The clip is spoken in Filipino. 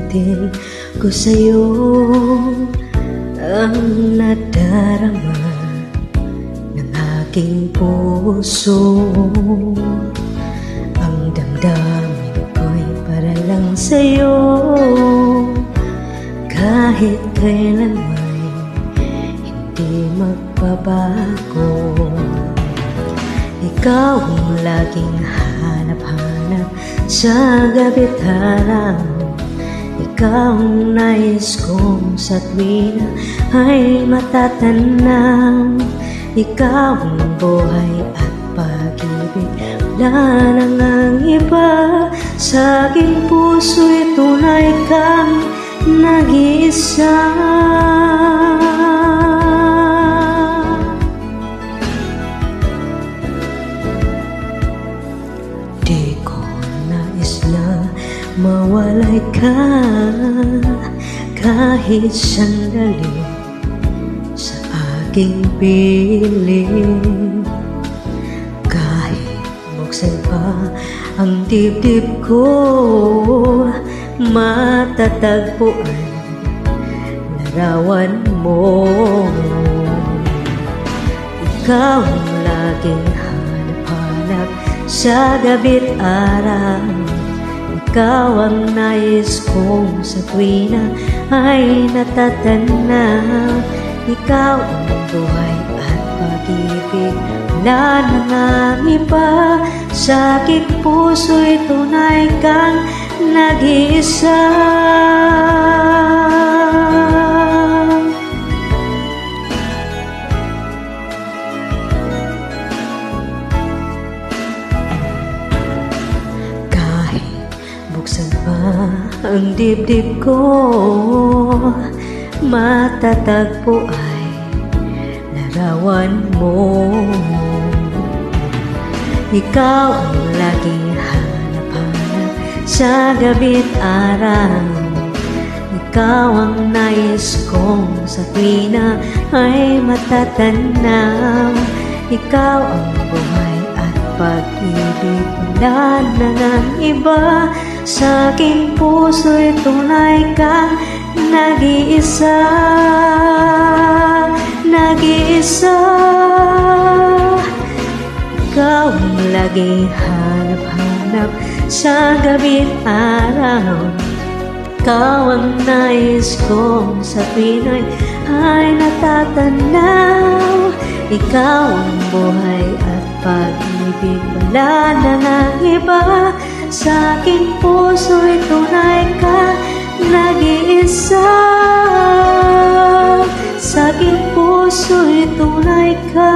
Ihahatid ko sa'yo ang nadarama ng aking puso. Ang damdamin ko'y para lang sa'yo, kahit kailan may hindi magbabago. Ikaw ang laging hanap-hanap sa gabi't araw. Ikaw ang nais kong sa tuwina ay matatanaw. Ikaw ang buhay at pag-ibig, wala na ngang iba. Sa aking puso'y tunay kang nag-iisa. Di ko nais na mawalay ka kahit sandali sa aking piling. Kahit buksan pa ang dibdib ko, matatagpuan larawan mo. Ikaw ang laging hanap-hanap sa gabi't araw. Ikaw ang nais kong sa tuwina ay natatanaw. Ikaw ang buhay at pag-ibig, wala na ngang iba. Sa aking puso'y tunay kang nag-iisa. Buksan pa ang dibdib ko, matatagpo ay larawan mo. Ikaw ang laging hanap-hanap sa gabi't araw. Ikaw ang nais kong sa tuwina ay matatanaw. Ikaw ang buhay at pag-ibig, wala na ngang iba. Sa aking puso'y tunay kang nag-iisa. Nag-iisa. Ikaw ang laging hanap-hanap sa gabi't araw. Ikaw ang nais kong sa tuwina'y ay natatanaw. Ikaw ang buhay at pag-ibig, wala na ngang iba. Sa aking puso'y tunay ka nag-iisa. Sa aking puso'y tunay ka